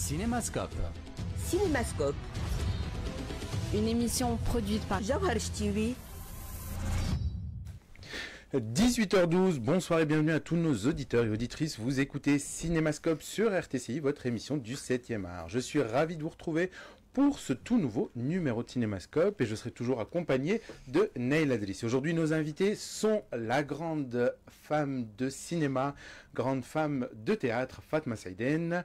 Cinémascope. Cinémascope. Une émission produite par Jawhar Ch'tiwi. 18h12, bonsoir et bienvenue à tous nos auditeurs et auditrices. Vous écoutez Cinémascope sur RTCI, votre émission du 7e art. Je suis ravi de vous retrouver pour ce tout nouveau numéro de Cinémascope et je serai toujours accompagné de Neil Adris. Aujourd'hui, nos invités sont la grande femme de cinéma, grande femme de théâtre, Fatma Saïden,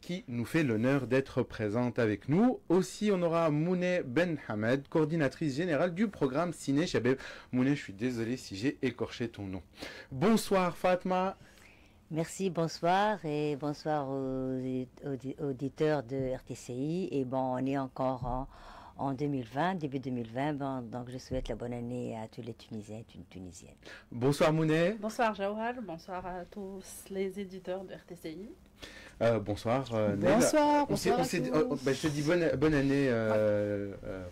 qui nous fait l'honneur d'être présente avec nous. Aussi, on aura Mouneh Ben Hamed, coordinatrice générale du programme Ciné Chabeb. Mouneh, je suis désolé si j'ai écorché ton nom. Bonsoir Fatma. Merci, bonsoir et bonsoir aux auditeurs de RTCI. Et bon, on est encore en 2020, début 2020, bon, donc je souhaite la bonne année à tous les Tunisiens et Tunisiennes. Bonsoir Mouneh. Bonsoir Jawhar, bonsoir à tous les éditeurs de RTCI. Bonsoir Neil. Bonsoir, bonsoir à tous. Je te dis bonne année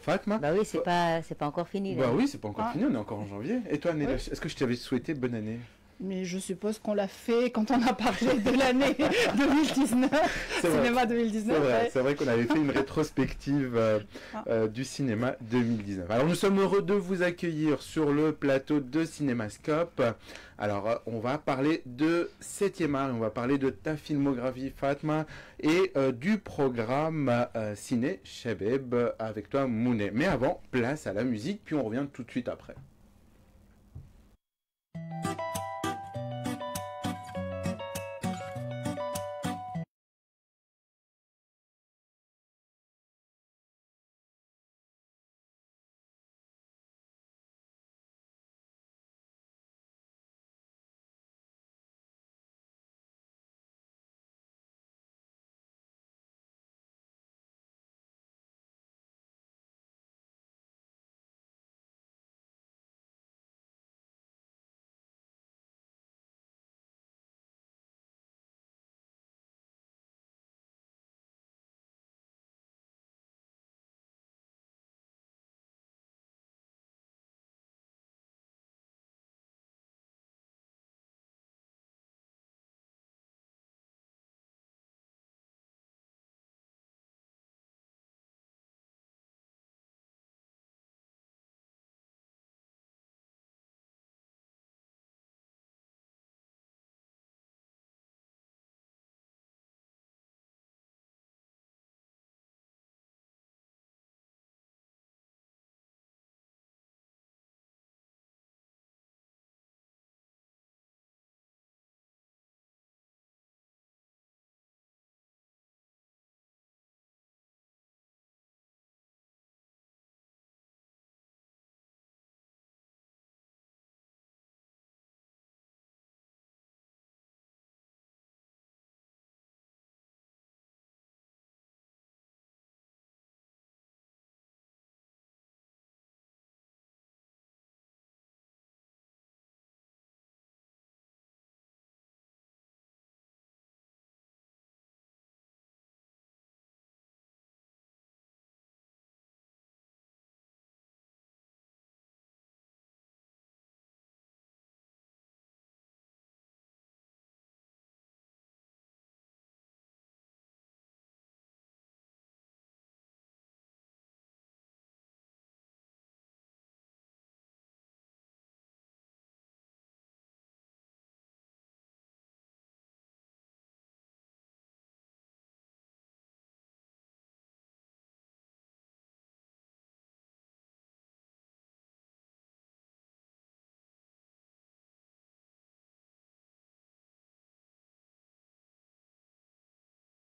Fatma. Bah oui, c'est pas encore fini. Bah oui, c'est pas encore fini, on est encore en janvier. Et toi Neil, est-ce que je t'avais souhaité bonne année? Mais je suppose qu'on l'a fait quand on a parlé de l'année 2019, cinéma 2019. C'est vrai qu'on avait fait une rétrospective du cinéma 2019. Alors nous sommes heureux de vous accueillir sur le plateau de Cinémascope. Alors on va parler de 7e art, on va parler de ta filmographie Fatma et du programme Ciné Chabeb avec toi Mouneh. Mais avant, place à la musique, puis on revient tout de suite après.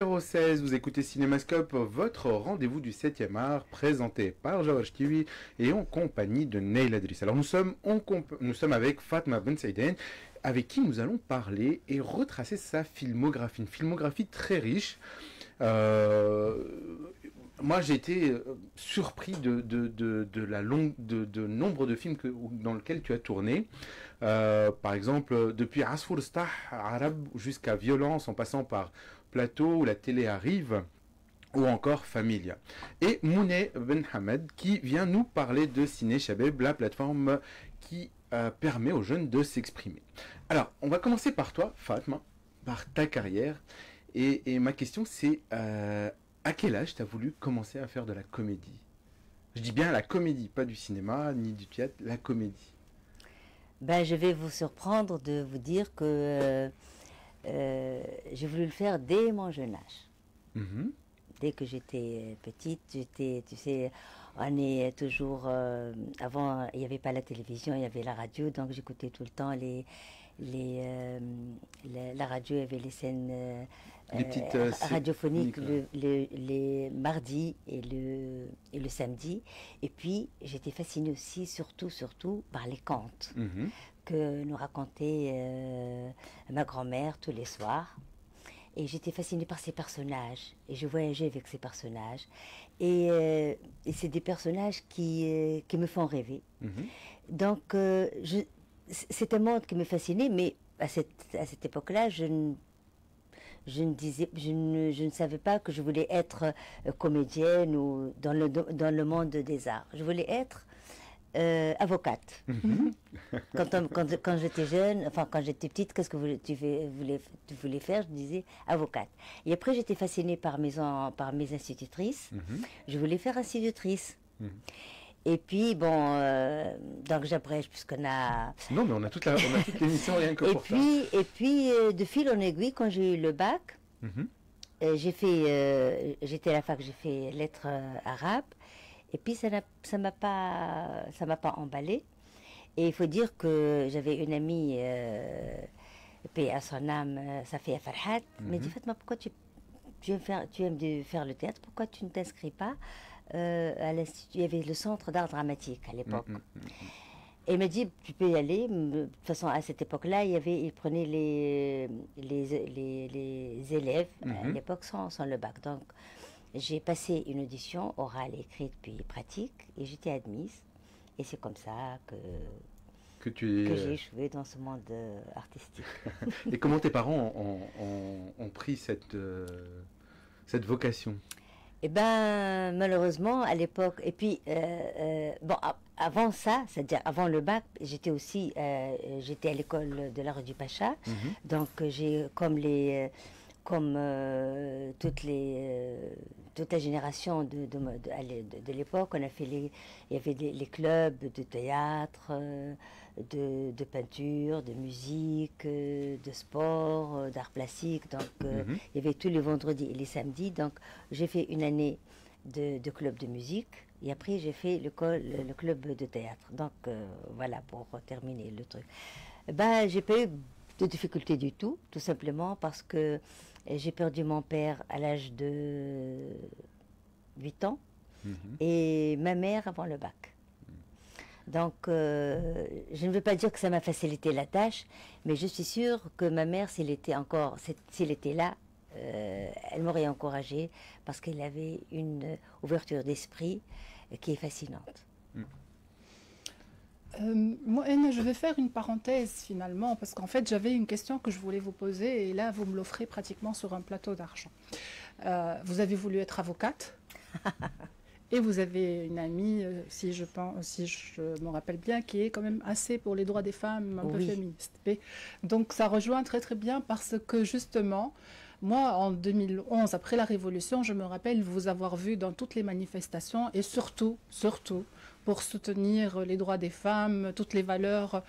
Numéro 16, vous écoutez Cinémascope, votre rendez-vous du 7e art, présenté par Jawhar Ch'tiwi et en compagnie de Neil Adris. Alors nous sommes avec Fatma Ben Saïden, avec qui nous allons parler et retracer sa filmographie, une filmographie très riche. Moi j'ai été surpris de nombre de films dans lesquels tu as tourné. Par exemple, depuis Asfour Stah Arab jusqu'à Violence, en passant par Plateau où la télé arrive, ou encore Familia. Et Mouneh Ben Hamed qui vient nous parler de Ciné Chabeb, la plateforme qui permet aux jeunes de s'exprimer. Alors, on va commencer par toi, Fatma, par ta carrière. Et ma question, c'est à quel âge tu as voulu commencer à faire de la comédie? Je dis bien la comédie, pas du cinéma, ni du théâtre, la comédie. Ben, je vais vous surprendre de vous dire que j'ai voulu le faire dès mon jeune âge. Mhm. Dès que j'étais petite, tu sais, on est toujours... avant, il n'y avait pas la télévision, il y avait la radio, donc j'écoutais tout le temps la radio, il y avait les scènes Les petites radiophoniques ouais. les mardis et le samedi. Et puis, j'étais fascinée aussi, surtout, par les contes Mhm. que nous racontait ma grand-mère tous les soirs. Et j'étais fascinée par ces personnages. Et je voyageais avec ces personnages. Et c'est des personnages qui me font rêver. Mhm. Donc, c'est un monde qui me fascinait, mais à cette époque-là, je ne savais pas que je voulais être comédienne ou dans le monde des arts. Je voulais être avocate. Quand j'étais jeune, enfin quand j'étais petite, qu'est-ce que tu voulais faire? Je disais avocate. Et après, j'étais fascinée par mes institutrices. Mhm. Je voulais faire institutrice. Mhm. Et puis, bon, donc j'abrège puisqu'on a... Non, mais on a toute l'émission rien que pour ça. Et puis, de fil en aiguille, quand j'ai eu le bac, Mhm. j'étais à la fac, j'ai fait lettres arabes. Et puis, ça m'a pas emballé. Et il faut dire que j'avais une amie, paix à son âme, Safia Farhat, m'a dit, Fatma, pourquoi tu aimes faire le théâtre, pourquoi tu ne t'inscris pas à l'Institut? Il y avait le centre d'art dramatique à l'époque. Et il m'a dit, tu peux y aller. De toute façon, à cette époque-là, il prenait les élèves à l'époque sans le bac. Donc, j'ai passé une audition orale, écrite, puis pratique, et j'étais admise. Et c'est comme ça que j'ai échoué dans ce monde artistique. Et comment tes parents ont pris cette vocation? Eh bien, malheureusement, à l'époque, et puis, bon, avant ça, c'est-à-dire avant le bac, j'étais à l'école de la rue du Pacha. Donc, toute la génération de l'époque, il y avait les clubs de théâtre, de peinture, de musique, de sport, d'art plastique. Donc, il y avait tous les vendredis et les samedis. Donc, j'ai fait une année de club de musique. Et après, j'ai fait le club de théâtre. Donc, voilà, pour terminer le truc. Ben, j'ai pas eu de difficultés du tout simplement parce que j'ai perdu mon père à l'âge de 8 ans et ma mère avant le bac. Donc, je ne veux pas dire que ça m'a facilité la tâche, mais je suis sûre que ma mère, s'il était là, elle m'aurait encouragée parce qu'elle avait une ouverture d'esprit qui est fascinante. Moi, Anne, je vais faire une parenthèse finalement, parce qu'en fait, j'avais une question que je voulais vous poser, et là, vous me l'offrez pratiquement sur un plateau d'argent. Vous avez voulu être avocate, et vous avez une amie, si je me rappelle bien, qui est quand même assez pour les droits des femmes, un peu féministe. Et donc, ça rejoint très très bien parce que justement, moi, en 2011, après la Révolution, je me rappelle vous avoir vu dans toutes les manifestations, et surtout, pour soutenir les droits des femmes, toutes les valeurs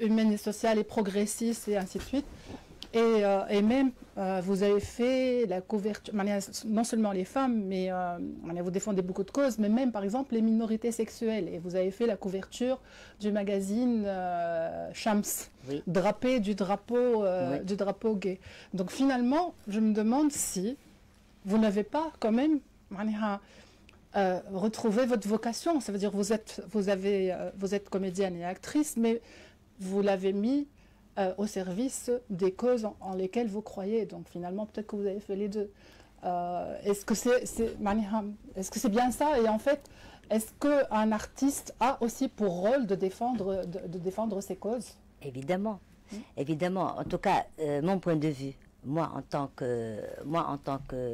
humaines et sociales et progressistes et ainsi de suite. Et même, vous avez fait la couverture, non seulement les femmes, mais vous défendez beaucoup de causes, mais même, par exemple, les minorités sexuelles. Et vous avez fait la couverture du magazine Shams, drapé du drapeau gay. Donc finalement, je me demande si vous n'avez pas quand même retrouvé votre vocation. Ça veut dire vous êtes comédienne et actrice, mais vous l'avez mis au service des causes en lesquelles vous croyez. Donc finalement, peut-être que vous avez fait les deux. Est-ce que c'est bien ça? Et en fait, est-ce qu'un artiste a aussi pour rôle de défendre ses causes? Évidemment. Évidemment. En tout cas, mon point de vue. Moi, en tant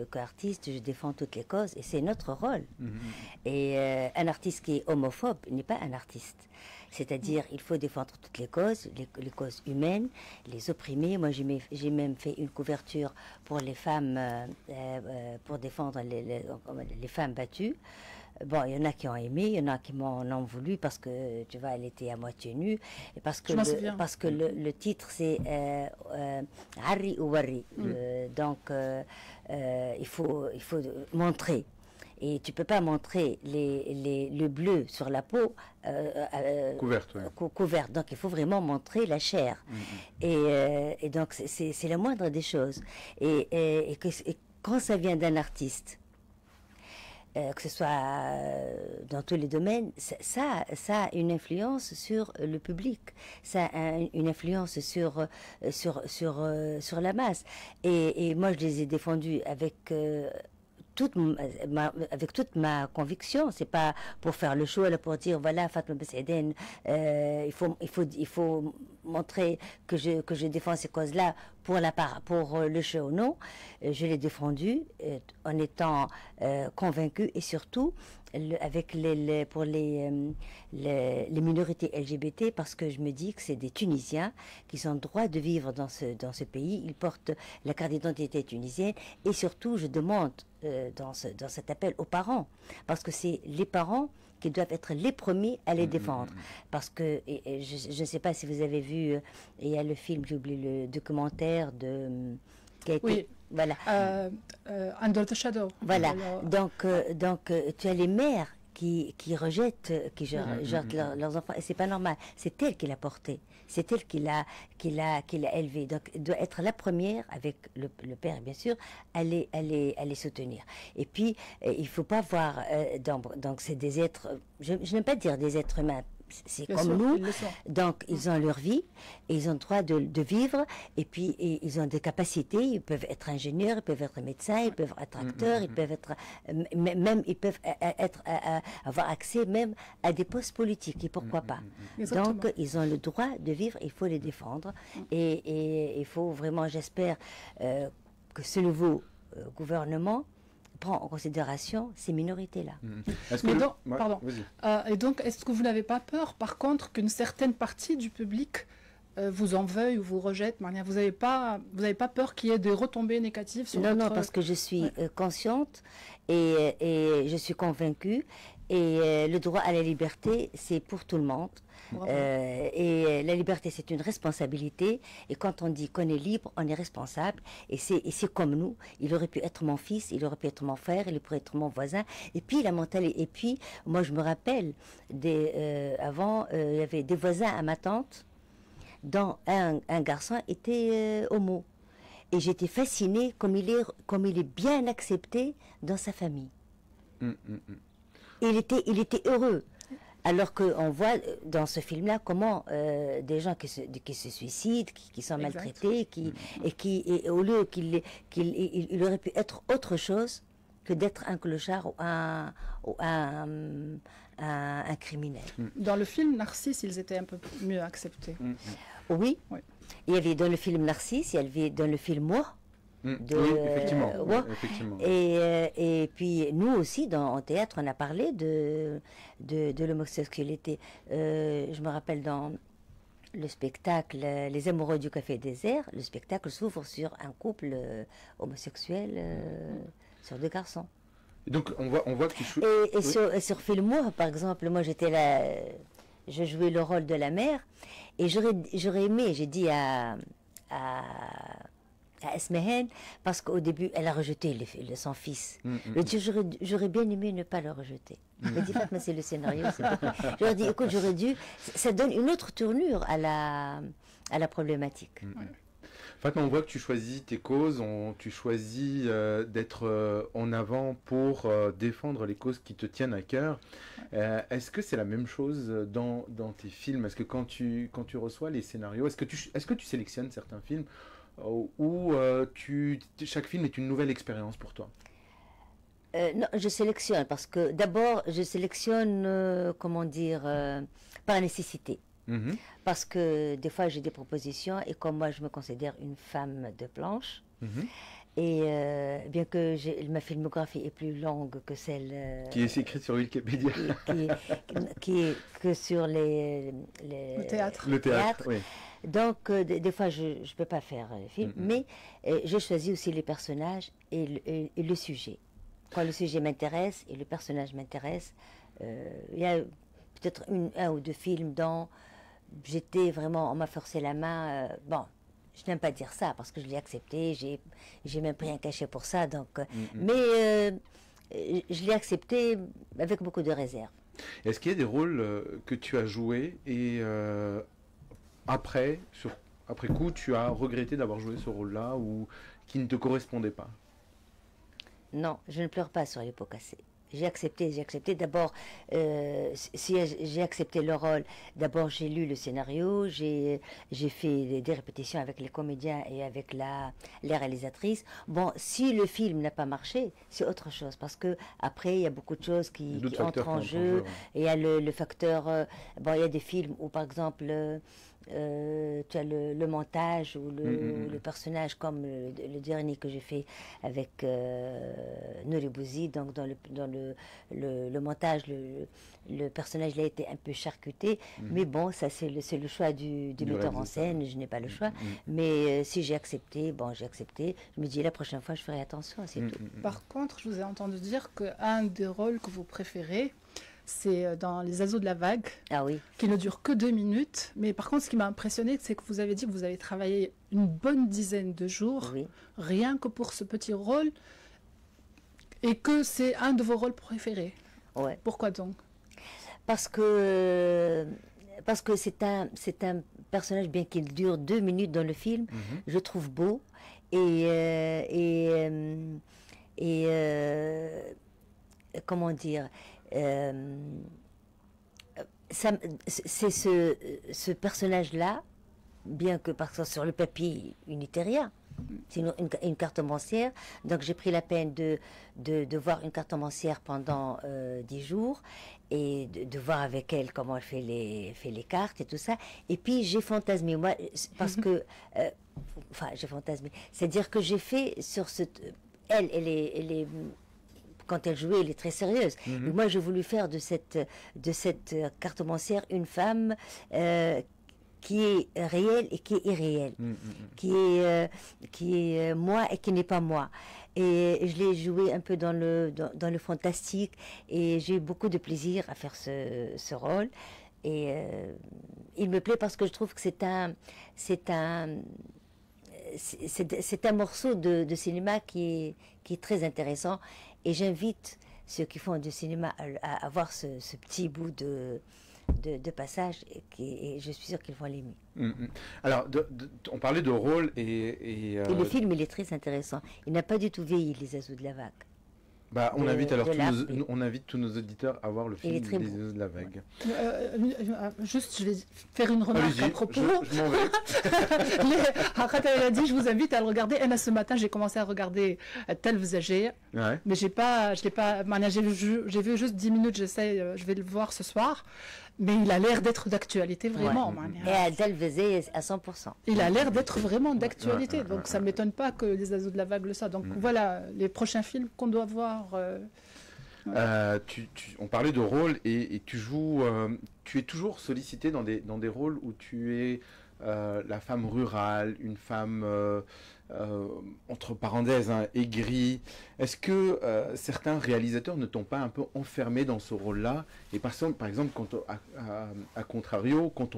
qu'artiste, je défends toutes les causes et c'est notre rôle. Et un artiste qui est homophobe n'est pas un artiste. C'est-à-dire, il faut défendre toutes les causes humaines, les opprimés. Moi, j'ai même fait une couverture pour les femmes, pour défendre les femmes battues. Bon, il y en a qui ont aimé, il y en a qui m'en ont voulu parce que, tu vois, elle était à moitié nue. Et parce que le titre, c'est Harry ou Warri. Donc, il faut montrer. Et tu peux pas montrer le bleu sur la peau couverte. Donc, il faut vraiment montrer la chair. Et donc, c'est la moindre des choses. Et quand ça vient d'un artiste, que ce soit dans tous les domaines, ça a une influence sur le public, ça a une influence sur la masse. Et moi, je les ai défendus avec toute ma conviction. C'est pas pour faire le show, là, pour dire voilà, Fatma Besséden, il faut montrer que je défends ces causes-là pour le show. Non, je l'ai défendu en étant convaincu, et surtout pour les minorités LGBT, parce que je me dis que c'est des Tunisiens qui ont le droit de vivre dans ce pays. Ils portent la carte d'identité tunisienne, et surtout je demande dans cet appel aux parents, parce que c'est les parents qui doivent être les premiers à les défendre. Parce que, je ne sais pas si vous avez vu, il y a le film, j'ai oublié le documentaire qui a été... Oui. Voilà. Under the Shadow. Voilà. Donc, tu as les mères qui rejettent, leurs enfants, et c'est pas normal. C'est elle qui l'a porté, c'est elle qui l'a élevé. Donc, elle doit être la première, avec le père bien sûr, à les soutenir. Et puis, il faut pas voir, donc c'est des êtres, je n'aime pas dire des êtres humains. C'est comme nous, donc ils ont leur vie, et ils ont le droit de vivre, et puis ils ont des capacités, ils peuvent être ingénieurs, ils peuvent être médecins, ils peuvent être acteurs, ils peuvent être, avoir accès même à des postes politiques, et pourquoi pas. Exactement. Donc ils ont le droit de vivre, il faut les défendre, et il faut vraiment, j'espère que ce nouveau gouvernement prend en considération ces minorités-là. Et donc, est-ce que vous n'avez pas peur, par contre, qu'une certaine partie du public vous en veuille ou vous rejette? Vous n'avez pas peur qu'il y ait des retombées négatives sur Non, parce que je suis consciente et je suis convaincue. Et le droit à la liberté, c'est pour tout le monde. Et la liberté, c'est une responsabilité. Et quand on dit qu'on est libre, on est responsable. Et c'est comme nous. Il aurait pu être mon fils, il aurait pu être mon frère, il pourrait être mon voisin. Et puis la mentalité. Et puis, moi, je me rappelle avant, il y avait des voisins à ma tante, dont un garçon était homo. Et j'étais fascinée comme il est bien accepté dans sa famille. Il était heureux. Alors qu'on voit dans ce film-là comment des gens qui se suicident, qui sont maltraités, et au lieu qu'il aurait pu être autre chose que d'être un clochard ou un criminel. Dans le film Narcisse, ils étaient un peu mieux acceptés. Oui. Il y avait dans le film Narcisse, il y avait dans le film Moi. Oui, effectivement. Et puis nous aussi en théâtre on a parlé de l'homosexualité. Je me rappelle dans le spectacle Les Amoureux du Café Désert, le spectacle s'ouvre sur un couple homosexuel, sur deux garçons. Et donc on voit que tu joues. Et sur Film Moi, par exemple, moi j'étais là, je jouais le rôle de la mère, et j'aurais aimé, j'ai dit à Esmehen, parce qu'au début, elle a rejeté son fils. Je dis, j'aurais bien aimé ne pas le rejeter. Elle m'a dit, Fatma, c'est le scénario. J'aurais dit, écoute, j'aurais dû... Ça donne une autre tournure à la problématique. Fatma, on voit que tu choisis tes causes, tu choisis d'être en avant pour défendre les causes qui te tiennent à cœur. Est-ce que c'est la même chose dans tes films? Est-ce que quand tu reçois les scénarios, est-ce que tu sélectionnes certains films ou chaque film est une nouvelle expérience pour toi? Non, je sélectionne parce que d'abord, je sélectionne, par nécessité. Parce que des fois, j'ai des propositions et comme moi, je me considère une femme de planche. Et bien que ma filmographie est plus longue que celle Qui est écrite sur Wikipédia. qui est que sur Le théâtre. Le théâtre, oui. Donc, des fois, je ne peux pas faire le film, mais j'ai choisi aussi les personnages et le sujet. Quand le sujet m'intéresse et le personnage m'intéresse, il y a peut-être un ou deux films dont j'étais vraiment, on m'a forcé la main. Bon, je n'aime pas dire ça parce que je l'ai accepté, j'ai même pris un cachet pour ça, donc, mais je l'ai accepté avec beaucoup de réserve. Est-ce qu'il y a des rôles que tu as joués et après coup, tu as regretté d'avoir joué ce rôle-là ou qui ne te correspondait pas? Non, je ne pleure pas sur les pots cassés. J'ai accepté. D'abord, si j'ai accepté le rôle, d'abord j'ai lu le scénario, j'ai fait des répétitions avec les comédiens et avec les réalisatrices. Bon, si le film n'a pas marché, c'est autre chose, parce que après il y a beaucoup de choses qui entrent en jeu. Et il y a le facteur. Bon, il y a des films où, par exemple, tu as le montage ou le personnage, comme le dernier que j'ai fait avec Nouri Bouzi. Donc dans le montage, le personnage il a été un peu charcuté, mais bon, ça c'est le choix du metteur en scène, je n'ai pas le choix. Mais si j'ai accepté, bon, j'ai accepté. Je me dis la prochaine fois je ferai attention, c'est tout. Par contre, je vous ai entendu dire qu'un des rôles que vous préférez, c'est dans Les Oiseaux de la Vague, qui ne dure que 2 minutes. Mais par contre, ce qui m'a impressionné, c'est que vous avez dit que vous avez travaillé une bonne dizaine de jours, rien que pour ce petit rôle, et que c'est un de vos rôles préférés. Ouais. Pourquoi donc? Parce que c'est un personnage, bien qu'il dure 2 minutes dans le film, je trouve beau, comment dire, c'est ce personnage-là, bien que par exemple sur le papier il n'était rien, c'est une cartomancière, donc j'ai pris la peine de voir une cartomancière pendant 10 jours et de voir avec elle comment elle fait les cartes et tout ça, et puis j'ai fantasmé, moi, parce que enfin j'ai fantasmé, c'est-à-dire que j'ai fait sur elle est quand elle jouait, elle est très sérieuse. Et moi, j'ai voulu faire de cette cartomancière une femme qui est réelle et qui est irréelle, qui est moi et qui n'est pas moi. Et je l'ai joué un peu dans le fantastique, et j'ai eu beaucoup de plaisir à faire ce rôle. Et il me plaît parce que je trouve que c'est un morceau de cinéma qui est très intéressant, et j'invite ceux qui font du cinéma à avoir ce petit bout de passage, et je suis sûre qu'ils vont l'aimer. Alors, on parlait de rôle et le film, il est très intéressant. Il n'a pas du tout vieilli, Les Oiseaux de la Vague. Bah, on invite tous nos auditeurs à voir le film Les Oiseaux de la Vague. Juste, je vais faire une remarque à propos. Je m'en vais. Elle a dit, je vous invite à le regarder. Et ce matin, j'ai commencé à regarder Telvzager. Ouais. Mais j'ai vu juste 10 minutes, je vais le voir ce soir. Mais il a l'air d'être d'actualité, vraiment. Et à Telvzager, à 100%. Il a l'air d'être vraiment d'actualité. Donc, ça ne m'étonne pas que Les Oiseaux de la Vague le soient. Donc, voilà, les prochains films qu'on doit voir. On parlait de rôle, et tu joues. Tu es toujours sollicité dans des rôles où tu es la femme rurale, une femme entre parenthèses aigrie. Est-ce que certains réalisateurs ne t'ont pas un peu enfermé dans ce rôle-là? Et par exemple, à contrario, quand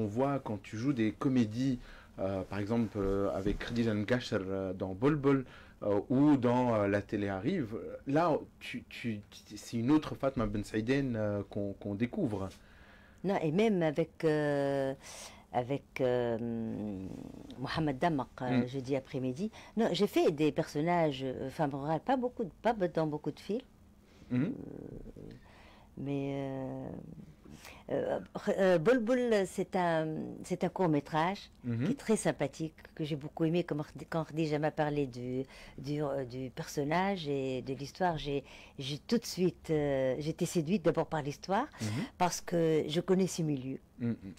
tu joues des comédies, par exemple avec Khadija Nkasher dans Bol Bol, ou dans La télé arrive, là c'est une autre Fatma Ben Saïden qu'on découvre. Non, et même avec Mohamed Damaq, jeudi après-midi. Non, j'ai fait des personnages femmes rurales, pas dans beaucoup de films. Mais Bulbul, c'est un court-métrage qui est très sympathique, que j'ai beaucoup aimé. Quand Khadija m'a parlé du personnage et de l'histoire, j'ai tout de suite, j'étais séduite d'abord par l'histoire, parce que je connais ce milieu.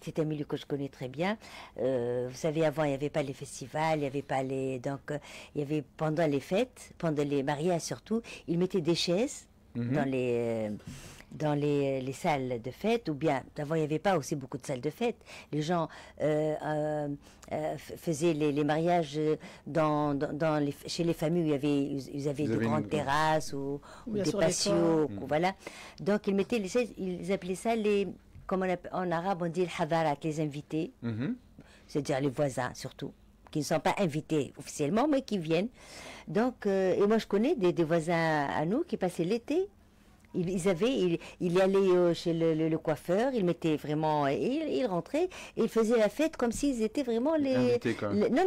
C'est un milieu que je connais très bien. Vous savez, avant, il n'y avait pas les festivals, il n'y avait pas les... Donc, il y avait, pendant les fêtes, pendant les mariages surtout, ils mettaient des chaises dans les salles de fête, ou bien, avant il n'y avait pas aussi beaucoup de salles de fête. Les gens faisaient les mariages chez les familles où ils avaient de grandes terrasses ou des patios, voilà. Donc ils mettaient les chaises, ils appelaient ça comme en arabe on dit le hadarat, les invités, c'est-à-dire les voisins surtout, qui ne sont pas invités officiellement, mais qui viennent. Donc, et moi je connais des voisins à nous qui passaient l'été. Il allait chez le coiffeur, il mettait vraiment, il rentrait et il faisait la fête comme s'ils étaient vraiment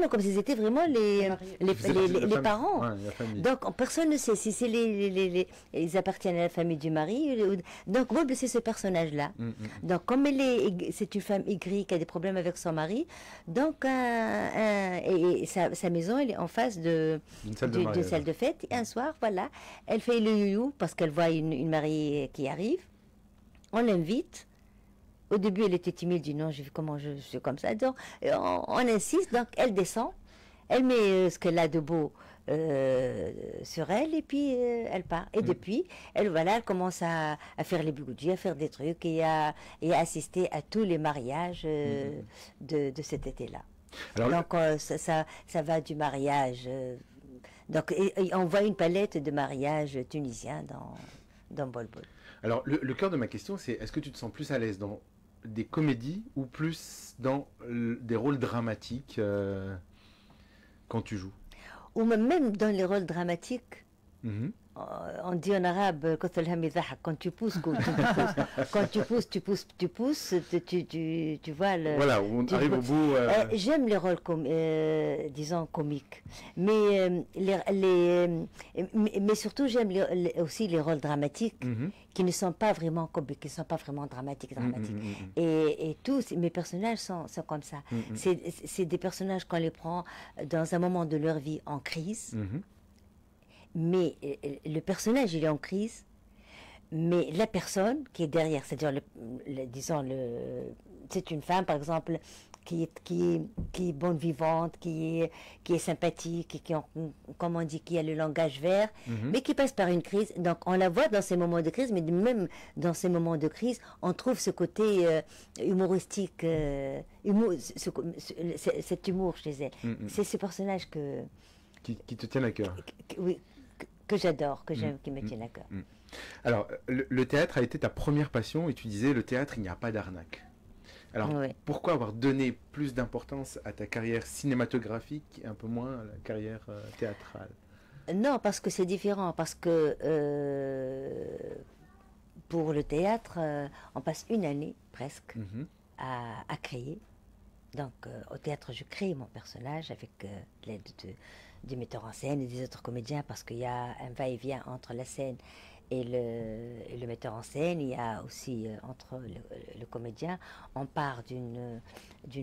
comme s'ils étaient vraiment les parents. Ouais, la famille. Donc personne ne sait si c'est ils appartiennent à la famille du mari. Donc moi c'est ce personnage-là. Donc comme c'est une femme aigrie qui a des problèmes avec son mari, donc et sa maison elle est en face d'une salle de fête. Et un soir, voilà, elle fait le you parce qu'elle voit une mariée qui arrive, on l'invite. Au début, elle était timide, dit non, comment je suis comme ça. Donc, on insiste, donc elle descend, elle met ce qu'elle a de beau sur elle, et puis elle part. Et depuis, elle commence à faire les bigoudis, à faire des trucs, et à assister à tous les mariages de cet été-là. Donc, ça va du mariage. Donc, et on voit une palette de mariages tunisiens dans Bulbul. Alors, le cœur de ma question, c'est est-ce que tu te sens plus à l'aise dans des comédies ou plus dans des rôles dramatiques quand tu joues? Ou même dans les rôles dramatiques. On dit en arabe, quand tu pousses, tu vois le... Voilà, on arrive au bout... J'aime les rôles, disons, comiques. Mais surtout, j'aime aussi les rôles dramatiques qui ne sont pas vraiment comiques, qui ne sont pas vraiment dramatiques. Et tous mes personnages sont comme ça. C'est des personnages qu'on les prend dans un moment de leur vie en crise. Mais le personnage, il est en crise, mais la personne qui est derrière, c'est-à-dire, c'est une femme, par exemple, qui est bonne vivante, qui est sympathique, comme on dit, qui a le langage vert, mais qui passe par une crise. Donc, on la voit dans ces moments de crise, mais même dans ces moments de crise, on trouve ce côté humoristique, cet humour chez elle. C'est ce personnage qui te tiennent à cœur. Oui. Que j'adore, que j'aime, qui me tiennent à cœur. Alors, le théâtre a été ta première passion et tu disais, le théâtre, il n'y a pas d'arnaque. Alors, pourquoi avoir donné plus d'importance à ta carrière cinématographique et un peu moins à la carrière théâtrale? Non, parce que c'est différent, parce que pour le théâtre, on passe une année presque à créer. Donc, au théâtre, je crée mon personnage avec l'aide du metteur en scène et des autres comédiens, parce qu'il y a un va-et-vient entre la scène et le metteur en scène. Il y a aussi entre le comédien, on part d'une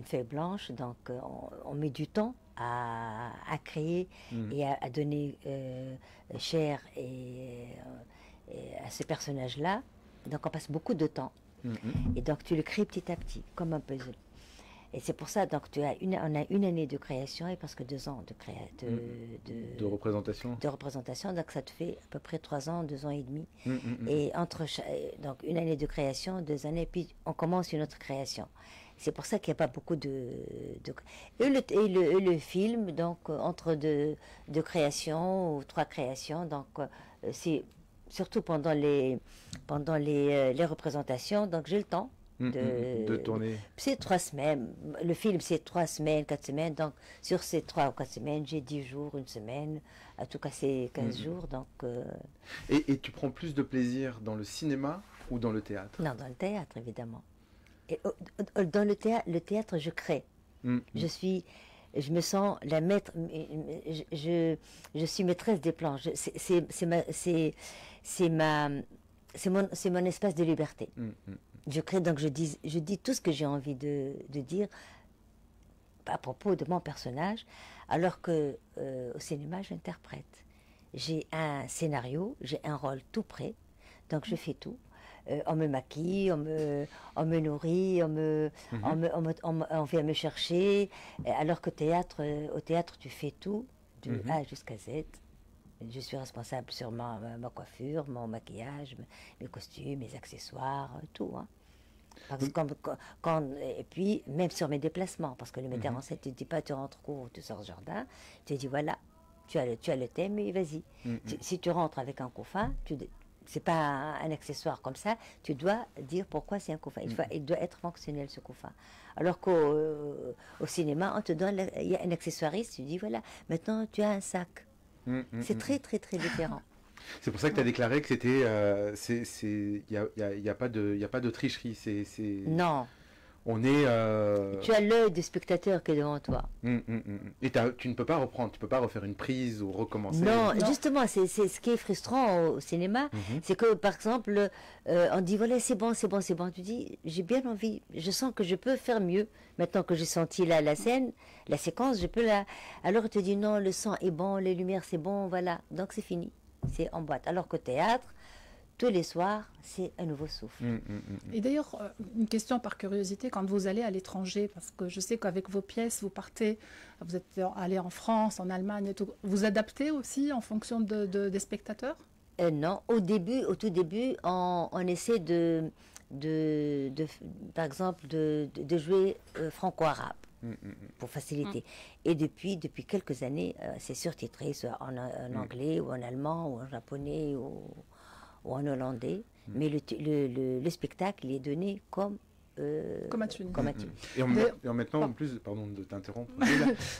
feuille blanche, donc on met du temps à créer et à donner chair à ce personnage-là. Donc on passe beaucoup de temps. Et donc tu le crées petit à petit, comme un puzzle. Et c'est pour ça, donc on a une année de création et presque 2 ans de représentation. De représentation, donc ça te fait à peu près 3 ans, 2 ans et demi. Et donc une année de création, 2 années, puis on commence une autre création. C'est pour ça qu'il n'y a pas beaucoup et le film, donc entre deux créations ou 3 créations, donc c'est surtout pendant les représentations, donc j'ai le temps de tourner. C'est 3 semaines. Le film, c'est 3 semaines, 4 semaines. Donc, sur ces 3 ou 4 semaines, j'ai 10 jours, 1 semaine. À tout cas, c'est 15 jours. Donc, Et tu prends plus de plaisir dans le cinéma ou dans le théâtre? Non, dans le théâtre, évidemment. Et dans le théâtre, je crée. Je me sens la maître. Je suis maîtresse des plans. C'est mon espace de liberté. Je crée, donc je dis tout ce que j'ai envie de dire à propos de mon personnage, alors que au cinéma, j'interprète. J'ai un scénario, j'ai un rôle tout prêt, donc je fais tout. On me maquille, on me nourrit, on vient me chercher, alors qu'au théâtre, tu fais tout, de A jusqu'à Z. Je suis responsable sur ma coiffure, mon maquillage, mes costumes, mes accessoires, tout. Hein. Parce que et puis, même sur mes déplacements, parce que le metteur en scène ne te dit pas tu rentres court ou tu sors jardin, tu te dis voilà, tu as le thème et vas-y. Si tu rentres avec un couffin, c'est pas un accessoire comme ça, tu dois dire pourquoi c'est un couffin. Il doit être fonctionnel ce couffin. Alors qu'au cinéma, on te donne, il y a un accessoiriste, tu dis voilà, maintenant tu as un sac. C'est très très très différent. C'est pour ça que tu as déclaré que c'était, il y a pas de tricherie. Non. On est. Tu as l'œil du spectateur qui est devant toi. Et tu ne peux pas reprendre, tu peux pas refaire une prise ou recommencer. Non, justement, c'est ce qui est frustrant au cinéma, c'est que par exemple, on dit voilà c'est bon. Tu dis j'ai bien envie, je sens que je peux faire mieux. Maintenant que j'ai senti la scène, la séquence, je peux la. Alors tu te dis non, le son est bon, les lumières c'est bon, voilà. Donc c'est fini, c'est en boîte. Alors qu'au théâtre, tous les soirs, c'est un nouveau souffle. Et d'ailleurs, une question par curiosité, quand vous allez à l'étranger, parce que je sais qu'avec vos pièces, vous êtes allé en France, en Allemagne et tout, vous adaptez aussi en fonction des spectateurs? Non, au tout début, on essaie par exemple, de jouer franco-arabe. Pour faciliter. Et depuis quelques années, c'est surtitré, soit en anglais ou en allemand ou en japonais ou en hollandais, mais le spectacle il est donné comme à Tunis. Et maintenant, en plus, pardon de t'interrompre,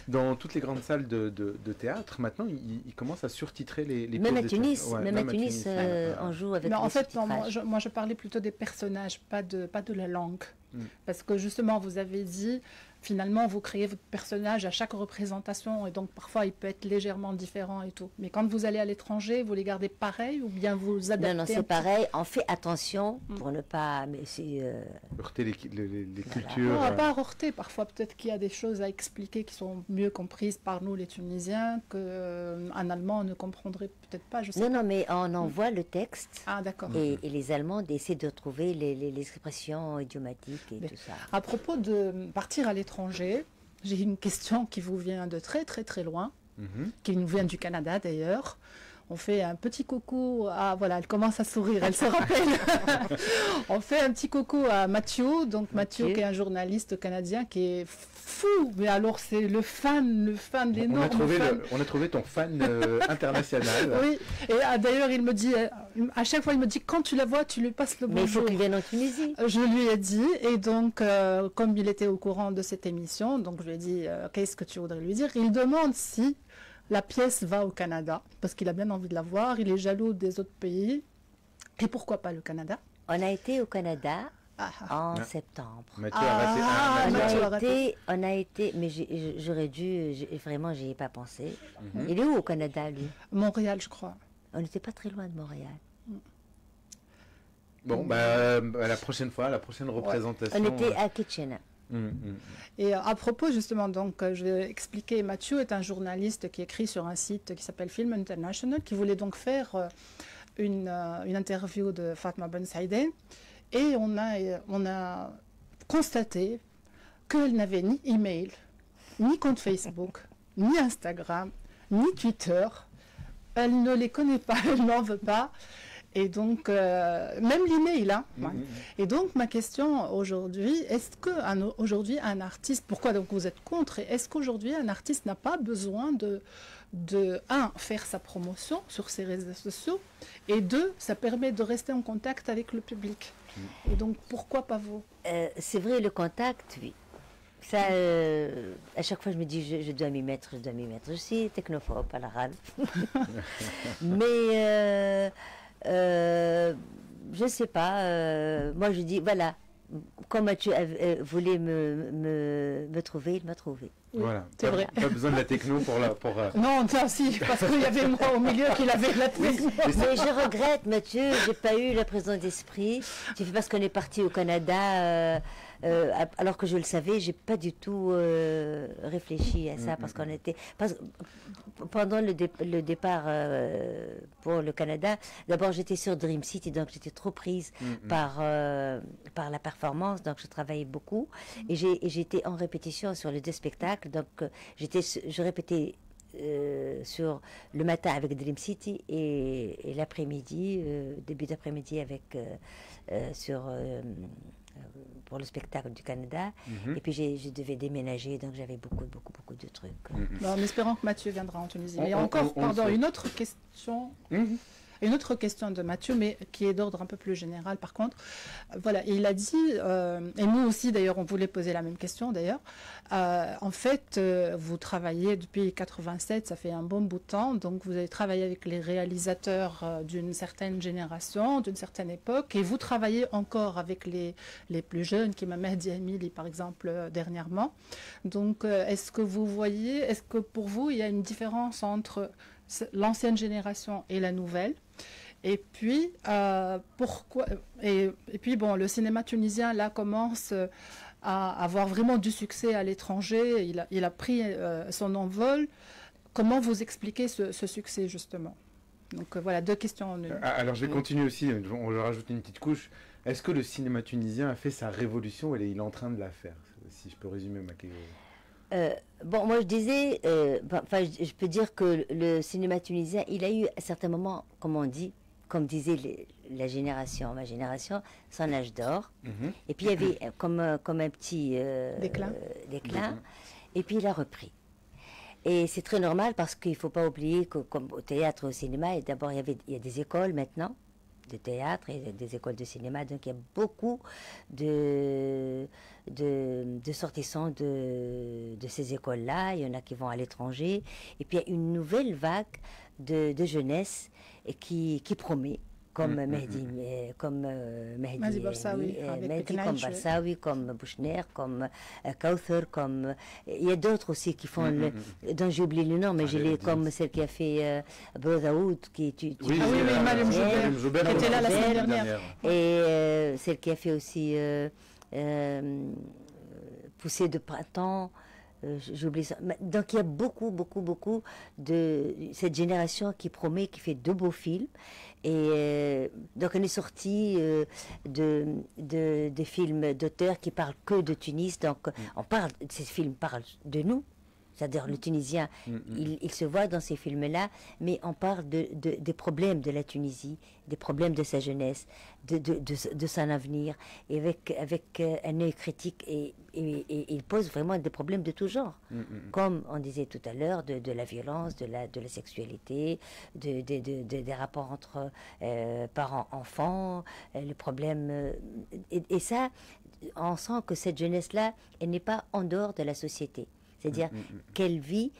dans toutes les grandes salles de théâtre, maintenant, ils commencent à surtitrer les même à pièces Tunis, de théâtre. même à Tunis, on joue avec. Mais en fait, moi, je parlais plutôt des personnages, pas de la langue. Parce que justement, vous avez dit, finalement, vous créez votre personnage à chaque représentation, et donc parfois il peut être légèrement différent et tout. Mais quand vous allez à l'étranger, vous les gardez pareils ou bien vous adaptez? Non, c'est pareil. On fait attention pour ne pas heurter les cultures. Non, pas heurter. Parfois, peut-être qu'il y a des choses à expliquer qui sont mieux comprises par nous, les Tunisiens, qu'un Allemand ne comprendrait peut-être pas. Je sais pas. Non, mais on envoie le texte. Ah, d'accord. Et les Allemands essaient de trouver les expressions idiomatiques et tout ça. À propos de partir à l'étranger, j'ai une question qui vous vient de très très très loin, qui nous vient du Canada d'ailleurs. On fait un petit coucou à... Voilà, elle commence à sourire, elle se rappelle. On fait un petit coucou à Mathieu, donc Mathieu qui est un journaliste canadien qui est fou, mais alors c'est le fan l'énorme fan. On a trouvé ton fan international. Oui, et d'ailleurs il me dit, à chaque fois il me dit, quand tu la vois, tu lui passes le bonjour. Mais il faut qu'il vienne en Tunisie. Je lui ai dit, et donc comme il était au courant de cette émission, donc je lui ai dit, qu'est-ce que tu voudrais lui dire? Il demande si la pièce va au Canada, parce qu'il a bien envie de la voir, il est jaloux des autres pays. Et pourquoi pas le Canada? On a été au Canada en septembre. Mathieu a raté. On a été, mais j'aurais dû, vraiment, j'y ai pas pensé. Il est où au Canada, lui? Montréal, je crois. On n'était pas très loin de Montréal. Bon, la prochaine fois, la prochaine représentation. On était à Kitchener. Et à propos justement, donc je vais expliquer, Mathieu est un journaliste qui écrit sur un site qui s'appelle Film International, qui voulait donc faire une interview de Fatma Ben Saïdeh, et on a constaté qu'elle n'avait ni email, ni compte Facebook, ni Instagram, ni Twitter. Elle ne les connaît pas, elle n'en veut pas. Et donc, même l'email, hein. Et donc, ma question aujourd'hui, est-ce qu'aujourd'hui, un artiste, pourquoi donc vous êtes contre, et est-ce qu'aujourd'hui, un artiste n'a pas besoin de faire sa promotion sur ses réseaux sociaux, et deux, ça permet de rester en contact avec le public. Et donc, pourquoi pas vous? C'est vrai, le contact, oui. Ça, à chaque fois, je me dis, je dois m'y mettre. Je suis technophobe à l'arabe. Mais... je sais pas, moi je dis, voilà, quand Mathieu voulait me trouver, il m'a trouvé. Oui, Voilà. c'est vrai. Pas besoin de la techno pour Non, si, parce qu'il y avait moi au milieu qui avait la techno. Mais je regrette, Mathieu, j'ai pas eu la présence d'esprit. C'est parce qu'on est parti au Canada, alors que je le savais, j'ai pas du tout réfléchi à ça, parce qu'on était... pendant le départ pour le Canada, d'abord j'étais sur Dream City, donc j'étais trop prise par la performance, donc je travaillais beaucoup, et j'étais en répétition sur les 2 spectacles, donc je répétais sur le matin avec Dream City et l'après-midi, début d'après-midi avec pour le spectacle du Canada. Et puis je devais déménager, donc j'avais beaucoup de trucs. En espérant que Mathieu viendra en Tunisie. Mais encore, pardon, une autre question. Une autre question de Mathieu, mais qui est d'ordre un peu plus général par contre. Voilà, il a dit, et nous aussi d'ailleurs, on voulait poser la même question d'ailleurs. En fait, vous travaillez depuis 87, ça fait un bon bout de temps, donc vous avez travaillé avec les réalisateurs d'une certaine génération, d'une certaine époque, et vous travaillez encore avec les plus jeunes, qui Mehdi Amili par exemple dernièrement. Donc, est-ce que pour vous, il y a une différence entre l'ancienne génération et la nouvelle? Et puis, pourquoi et puis, bon, le cinéma tunisien, là, commence à avoir vraiment du succès à l'étranger. Il a pris son envol. Comment vous expliquez ce succès, justement? Donc, voilà, 2 questions en une. Alors, je vais continuer aussi. On rajoute une petite couche. Est-ce que le cinéma tunisien a fait sa révolution et il est en train de la faire? Si je peux résumer ma question. Bon, moi je disais, je peux dire que le cinéma tunisien, il a eu à certains moments, comme disait ma génération, son âge d'or. Et puis il y avait comme un petit déclin. Et puis il a repris. Et c'est très normal parce qu'il ne faut pas oublier que comme au théâtre et au cinéma, d'abord il y a des écoles maintenant de théâtre et des écoles de cinéma, donc il y a beaucoup de sortissants de ces écoles-là. Il y en a qui vont à l'étranger, et puis il y a une nouvelle vague de jeunesse qui promet, comme Mehdi, comme Mehdi Barsaoui, comme Barsaoui, comme Bouchner, comme Kauthar, comme il y a d'autres aussi qui font dont j'ai oublié le nom, mais je l'ai, comme celle qui a fait Brodaoud, qui Mariam Joubert, qui était là la semaine dernière, et celle qui a fait aussi Poussée de printemps. J'oublie ça. Donc il y a beaucoup de cette génération qui promet, qui fait de beaux films. Et donc on est sorti des films d'auteurs qui parlent que de Tunis. Donc ces films parlent de nous. C'est-à-dire le Tunisien, il se voit dans ces films-là, mais on parle des problèmes de la Tunisie, des problèmes de sa jeunesse, de son avenir, et avec un œil critique, et il pose vraiment des problèmes de tout genre. Comme on disait tout à l'heure, de la violence, de la sexualité, des rapports entre parents-enfants, le problème... et ça, on sent que cette jeunesse-là, elle n'est pas en dehors de la société. C'est-à-dire qu'elle vit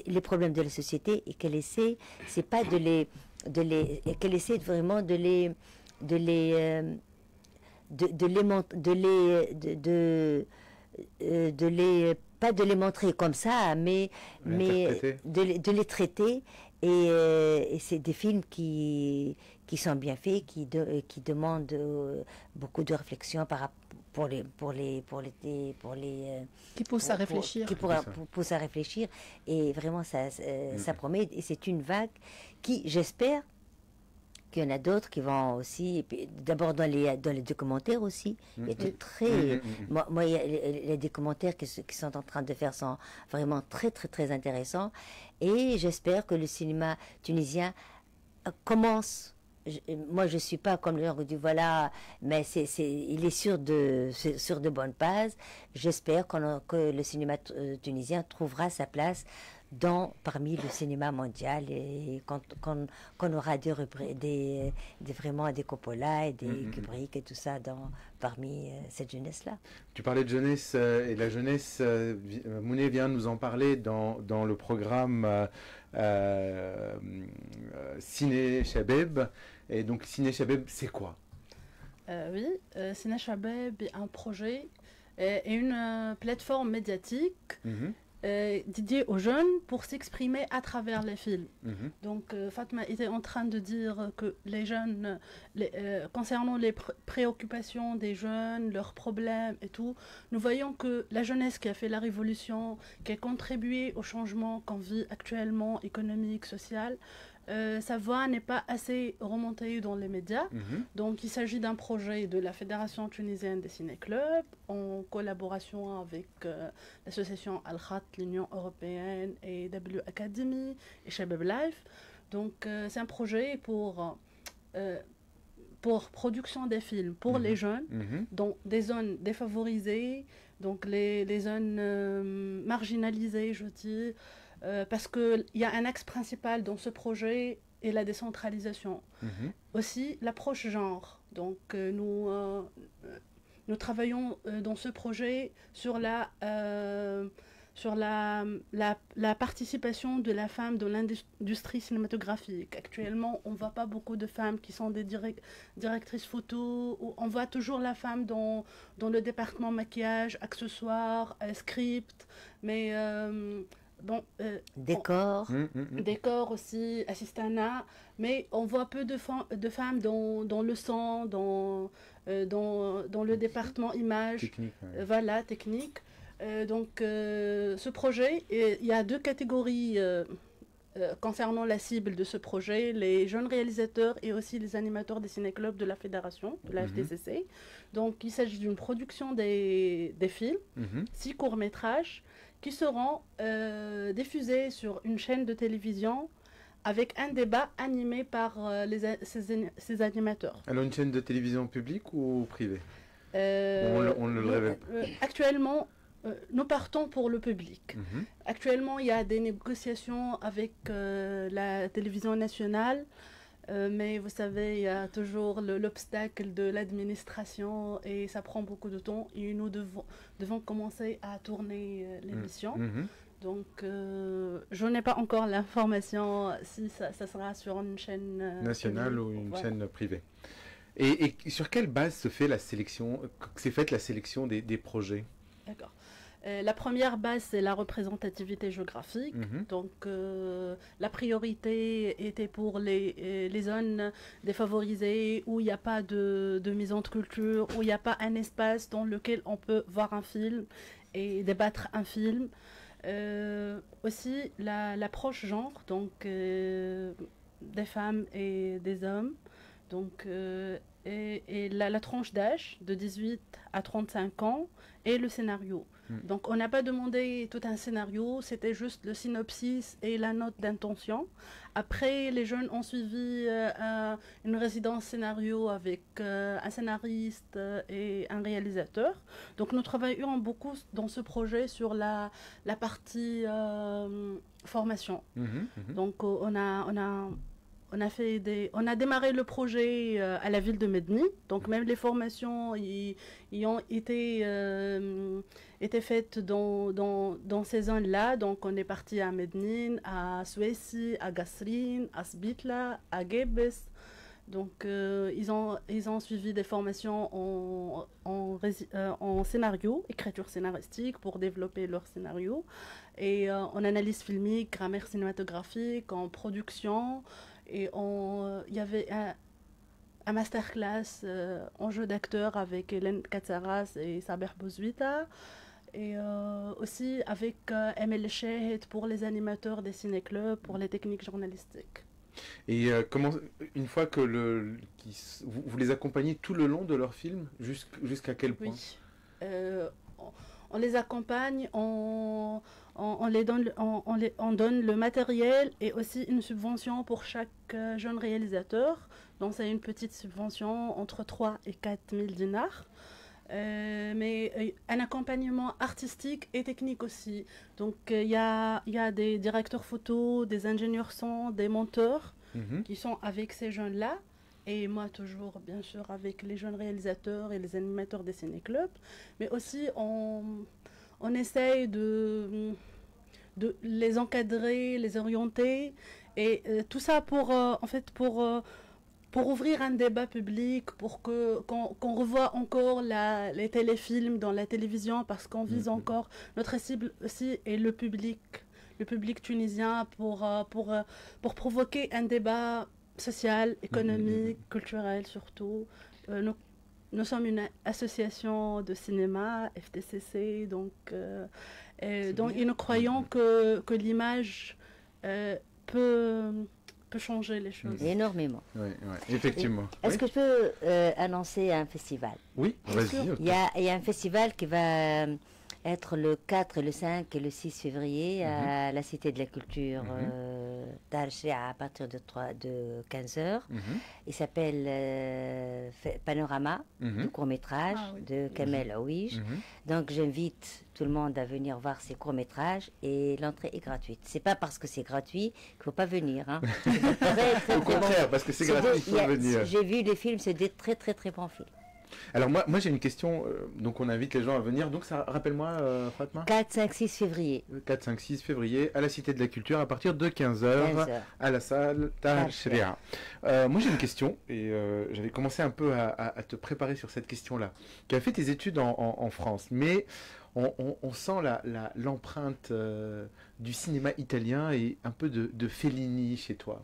les problèmes de la société et qu'elle essaie, c'est pas qu'elle essaie vraiment pas de les montrer comme ça, mais de les traiter. Et c'est des films qui sont bien faits, qui demandent beaucoup de réflexion qui poussent à réfléchir. Qui poussent à réfléchir. Et vraiment, ça promet. Et c'est une vague qui, j'espère, qu'il y en a d'autres qui vont aussi, d'abord dans les documentaires aussi, il y a de très... Moi, il y a les documentaires qui sont en train de faire sont vraiment très, très, très intéressants. Et j'espère que le cinéma tunisien commence... Moi, je ne suis pas comme le genre dit voilà, mais il est sur de bonnes bases. J'espère que le cinéma tunisien trouvera sa place parmi le cinéma mondial, et qu'on aura vraiment des Coppola et des Kubrick et tout ça parmi cette jeunesse-là. Tu parlais de jeunesse et la jeunesse, Mounet vient nous en parler dans le programme Ciné Chabeb. Et donc Ciné Chabeb, c'est quoi? Oui, Sina Shabab est un projet et une plateforme médiatique Mhm, dédiée aux jeunes pour s'exprimer à travers les films. mhm, Donc Fatma était en train de dire que les jeunes, concernant les préoccupations des jeunes, leurs problèmes et tout, nous voyons que la jeunesse qui a fait la révolution, qui a contribué au changement qu'on vit actuellement, économique, social, sa voix n'est pas assez remontée dans les médias. mhm. Donc il s'agit d'un projet de la Fédération tunisienne des ciné-clubs en collaboration avec l'association Al-Khat, l'Union européenne et W Academy et Shabab Life. Donc c'est un projet pour production des films pour les jeunes Mhm. dans des zones défavorisées, donc les zones marginalisées, je dis, parce qu'il y a un axe principal dans ce projet et la décentralisation. Mhm. Aussi l'approche genre. Donc nous travaillons dans ce projet sur la participation de la femme dans l'industrie cinématographique. Actuellement, on ne voit pas beaucoup de femmes qui sont des directrices photo. On voit toujours la femme dans le département maquillage, accessoires, script, mais Décor. Mhm, mhm. décor aussi, assistana, mais on voit peu de femmes dans le son, dans le département image. Technique, ouais. Voilà, technique. Ce projet, il y a deux catégories concernant la cible de ce projet, les jeunes réalisateurs et aussi les animateurs des ciné-clubs de la fédération, de la FDCC. Donc il s'agit d'une production des films, Mhm. 6 courts-métrages, qui seront diffusés sur une chaîne de télévision avec un débat animé par ces animateurs. Alors, une chaîne de télévision publique ou privée? On ne le révèle pas. Actuellement, nous partons pour le public. Mhm. Actuellement, il y a des négociations avec la télévision nationale, mais vous savez, il y a toujours l'obstacle de l'administration et ça prend beaucoup de temps et nous devons commencer à tourner l'émission. Mhm. Donc, je n'ai pas encore l'information si ça sera sur une chaîne Nationale publique. ou une Voilà. chaîne privée. Et sur quelle base se fait la sélection, s'est faite la sélection des projets? D'accord. La première base, c'est la représentativité géographique. Mhm. Donc, la priorité était pour les zones défavorisées où il n'y a pas de maison de culture, où il n'y a pas un espace dans lequel on peut voir un film et débattre un film. Aussi, l'approche genre, donc des femmes et des hommes. Donc, et la tranche d'âge de 18 à 35 ans et le scénario. Donc on n'a pas demandé tout un scénario, c'était juste le synopsis et la note d'intention. Après, les jeunes ont suivi une résidence scénario avec un scénariste et un réalisateur. Donc nous travaillons beaucoup dans ce projet sur la partie formation. Mhm. Mhm. Donc on a démarré le projet à la ville de Medni. Donc même les formations y ont été faites dans ces zones-là. Donc on est parti à Medni, à Souessi, à Gasserine, à Sbitla, à Gebes. Donc ils ont suivi des formations en scénario, écriture scénaristique pour développer leur scénario. Et en analyse filmique, grammaire cinématographique, en production. Et il y avait un masterclass en jeu d'acteur avec Hélène Katsaras et Saber Bouzouita. Et aussi avec Emel Chehed pour les animateurs des ciné-clubs, pour les techniques journalistiques. Et une fois que vous les accompagnez tout le long de leur film, jusqu'à quel point? Oui. On les accompagne, on donne le matériel et aussi une subvention pour chaque jeune réalisateur. Donc c'est une petite subvention entre 3 et 4 000 dinars. Mais un accompagnement artistique et technique aussi. Donc il y a des directeurs photo, des ingénieurs son, des monteurs qui sont avec ces jeunes-là. Et moi toujours, bien sûr, avec les jeunes réalisateurs et les animateurs des ciné-clubs. Mais aussi, on essaye de les encadrer, les orienter. Et tout ça pour pour ouvrir un débat public, pour qu'on revoie encore les téléfilms dans la télévision, parce qu'on vise encore, notre cible aussi est le public tunisien, pour provoquer un débat social, économique, culturel surtout. Nous sommes une association de cinéma, FTCC, donc nous croyons que l'image peut changer les choses. Énormément. Oui, effectivement. Est-ce que je peux annoncer un festival? Oui, vas-y. Il y a un festival qui va être le 4, le 5 et le 6 février à la Cité de la Culture d'Al-Shia à partir de 15h. Il s'appelle Panorama, de court-métrage de Kamel Aouij. Donc j'invite tout le monde à venir voir ces courts-métrages et l'entrée est gratuite. C'est pas parce que c'est gratuit qu'il ne faut pas venir. Hein. Au contraire, parce que c'est gratuit, il faut venir. J'ai vu les films, c'est des très très très bons films. Alors moi j'ai une question, donc on invite les gens à venir, donc ça rappelle-moi Fatma 4, 5, 6 février. 4, 5, 6 février à la Cité de la Culture à partir de 15h à la salle Tal-Shria. Moi j'ai une question et j'avais commencé un peu à te préparer sur cette question-là. Tu as fait tes études en France, mais on sent l'empreinte du cinéma italien et un peu de Fellini chez toi.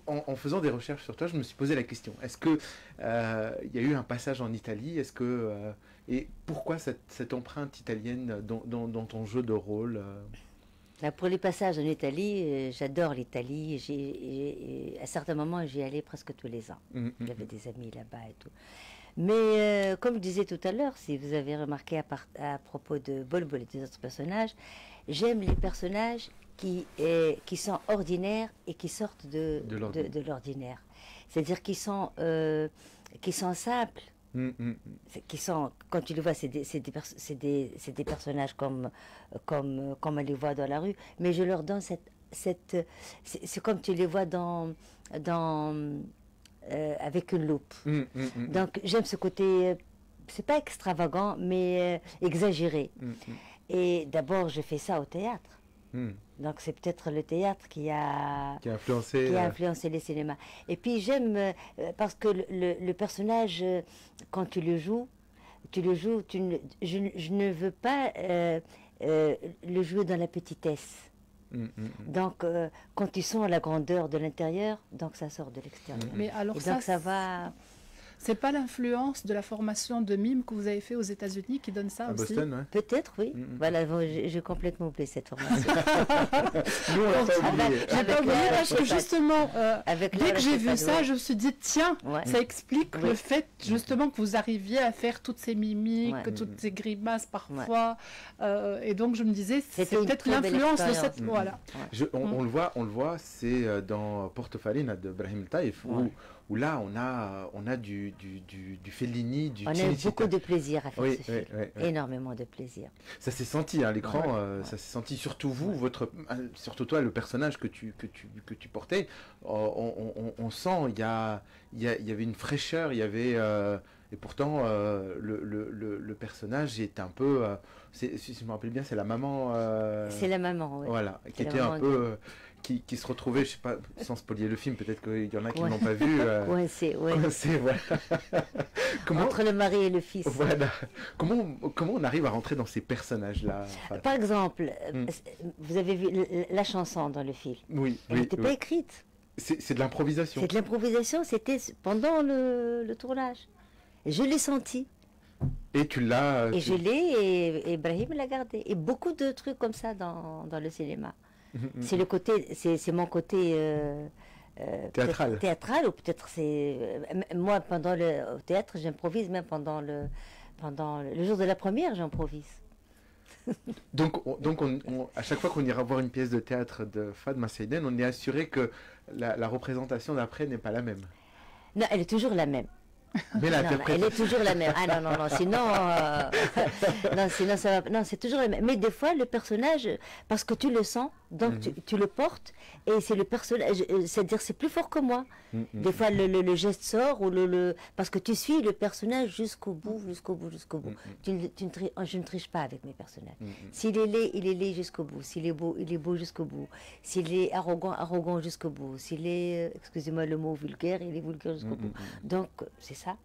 En faisant des recherches sur toi, je me suis posé la question. Est-ce que y a eu un passage en Italie? Et pourquoi cette empreinte italienne dans ton jeu de rôle Là, pour les passages en Italie, j'adore l'Italie. À certains moments, j'y allais presque tous les ans. J'avais des amis là-bas et tout. Mais comme je disais tout à l'heure, si vous avez remarqué à propos de Bol-Bol et des autres personnages, j'aime les personnages qui sont ordinaires et qui sortent de l'ordinaire. C'est-à-dire qui sont simples, qui sont, quand tu les vois, c'est des personnages comme on les voit dans la rue, mais je leur donne c'est comme tu les vois avec une loupe. Donc j'aime ce côté, c'est pas extravagant, mais exagéré. Et d'abord, je fais ça au théâtre. Donc c'est peut-être le théâtre qui a influencé les cinémas. Et puis j'aime, parce que le personnage, quand tu le joues, je ne veux pas le jouer dans la petitesse. Donc quand tu sens la grandeur de l'intérieur, donc ça sort de l'extérieur. Mais alors donc ça va... C'est pas l'influence de la formation de mime que vous avez fait aux États-Unis qui donne ça à aussi? Boston, ouais. Peut-être, oui. Voilà, j'ai complètement oublié cette formation. Nous, on l'a pas oublié. J'ai pas oublié parce que justement, dès que j'ai vu ça, je me suis dit, tiens, ça explique le fait justement que vous arriviez à faire toutes ces mimiques, toutes ces grimaces parfois. Et donc je me disais, c'est peut-être l'influence de cette... Voilà. On le voit, c'est dans Portofalina de Brahim Taïf, où là on a du Fellini, du Cinecittà. On a eu beaucoup de plaisir à faire ce film. Énormément de plaisir. Ça s'est senti à l'écran, ça s'est senti, surtout vous, surtout toi, le personnage que tu portais, on sent, il y avait une fraîcheur, il y avait... et pourtant, le personnage est un peu... si je me rappelle bien, c'est la maman... c'est la maman, oui. Voilà, qui était un peu... Qui se retrouvait, je sais pas, sans spoiler le film, peut-être qu'il y en a qui n'ont pas vu. Voilà. Entre le mari et le fils. Voilà. Comment on arrive à rentrer dans ces personnages-là? Par exemple, vous avez vu la chanson dans le film. Oui. Elle n'était pas écrite. C'est de l'improvisation. C'est de l'improvisation, c'était pendant le tournage. Je l'ai senti. Et tu l'as... Et je l'ai, et Brahim l'a gardé. Et beaucoup de trucs comme ça dans le cinéma. C'est le côté, c'est mon côté théâtral, ou peut-être c'est moi au théâtre j'improvise, même pendant le jour de la première j'improvise. donc à chaque fois qu'on ira voir une pièce de théâtre de Fatma Seiden, on est assuré que la représentation d'après n'est pas la même. Non, elle est toujours la même. Mais Non, l'interprétation. elle est toujours la même. Ah non, non, non, sinon, non, sinon ça va. Non, c'est toujours la même. Mais des fois, le personnage, parce que tu le sens, donc tu le portes, et c'est le personnage, c'est-à-dire c'est plus fort que moi. Des fois, le geste sort, ou parce que tu suis le personnage jusqu'au bout, jusqu'au bout, jusqu'au bout. Je ne triche pas avec mes personnages. S'il est laid, il est laid jusqu'au bout. S'il est beau, il est beau jusqu'au bout. S'il est arrogant, arrogant jusqu'au bout. S'il est, excusez-moi le mot vulgaire, il est vulgaire jusqu'au bout. Donc, c'est ça.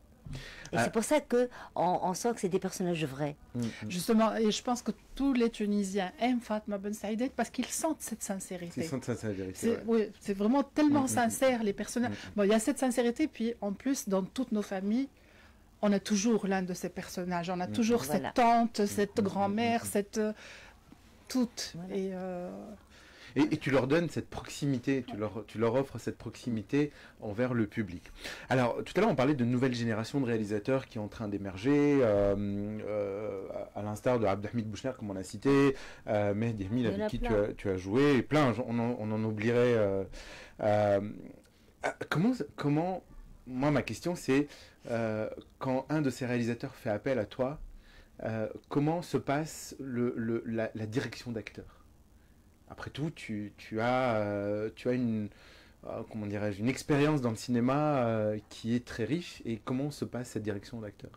Et c'est pour ça qu'on sent que c'est des personnages vrais. Justement, et je pense que tous les Tunisiens aiment Fatma Ben Saïdet parce qu'ils sentent cette sincérité. Ils sentent ça, Oui, c'est vraiment tellement sincère, les personnages. Bon, il y a cette sincérité, puis en plus, dans toutes nos familles, on a toujours l'un de ces personnages. On a toujours Voilà. cette tante, cette grand-mère, cette... toute. Voilà. Et tu leur donnes cette proximité, tu leur offres cette proximité envers le public. Alors, tout à l'heure, on parlait de nouvelle génération de réalisateurs qui est en train d'émerger, à l'instar de Abdelhamid Bouchner, comme on a cité, Mehdi Hamid, avec qui tu as joué, et plein, on en oublierait. Comment, moi, ma question, c'est, quand un de ces réalisateurs fait appel à toi, comment se passe la direction d'acteur? Après tout, tu as une, comment dirais-je, une expérience dans le cinéma qui est très riche. Et comment se passe cette direction d'acteur?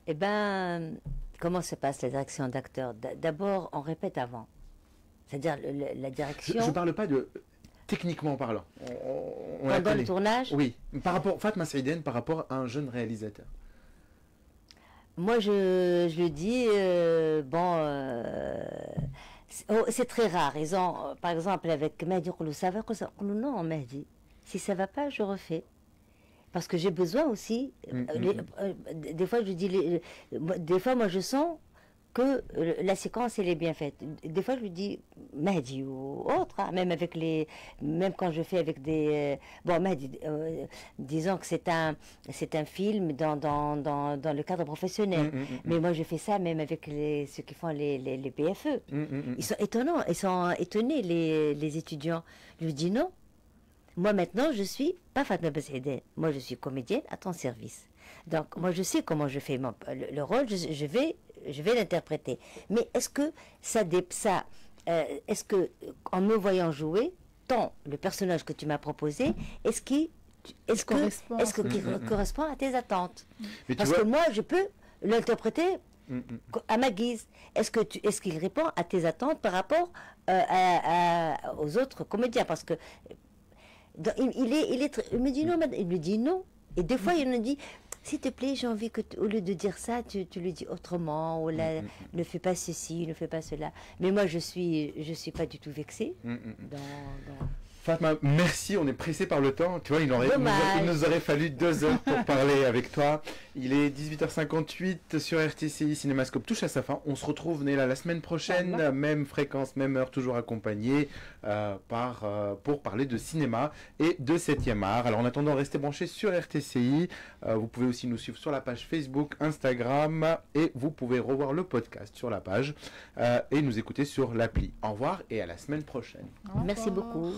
Eh bien, comment se passe la direction d'acteur? D'abord, on répète avant. C'est-à-dire la direction... Je ne parle pas de... Techniquement parlant. On la pendant le connaît. tournage? Oui. Par rapport, Fatma Saïden, par rapport à un jeune réalisateur. Moi, je le dis, c'est très rare. Ils ont, par exemple, avec Mehdi, ça va, non, Mehdi, si ça va pas, je refais. Parce que j'ai besoin aussi, des fois, je dis, des fois, moi, je sens que la séquence, elle est bien faite. Des fois, je lui dis, Mehdi ou autre, hein, même quand je fais avec des... Mehdi, disons que c'est un film dans le cadre professionnel. Mais moi, je fais ça même avec ceux qui font les PFE. Ils sont étonnés, les étudiants. Je lui dis non. Moi, maintenant, je suis pas Fatma Ben Saïdet. Moi, je suis comédienne à ton service. Donc, moi, je sais comment je fais le rôle. Je vais l'interpréter. Mais est-ce que est-ce que en me voyant jouer, le personnage que tu m'as proposé, est-ce qu'il correspond à tes attentes? Parce que moi, je peux l'interpréter à ma guise. Est-ce qu'il répond à tes attentes par rapport aux autres comédiens? Parce que il me dit non, madame. Il me dit non. Et des fois, il me dit, s'il te plaît, j'ai envie que, au lieu de dire ça, tu le dis autrement, ou là, ne fais pas ceci, ne fais pas cela. Mais moi, je suis pas du tout vexée. Fatma, merci, on est pressé par le temps. Tu vois, il nous aurait fallu 2 heures pour parler avec toi. Il est 18h58 sur RTCI, Cinémascope touche à sa fin. On se retrouve la semaine prochaine, même fréquence, même heure, toujours accompagné pour parler de cinéma et de 7e art. Alors en attendant, restez branchés sur RTCI. Vous pouvez aussi nous suivre sur la page Facebook, Instagram, et vous pouvez revoir le podcast sur la page et nous écouter sur l'appli. Au revoir et à la semaine prochaine. Merci beaucoup.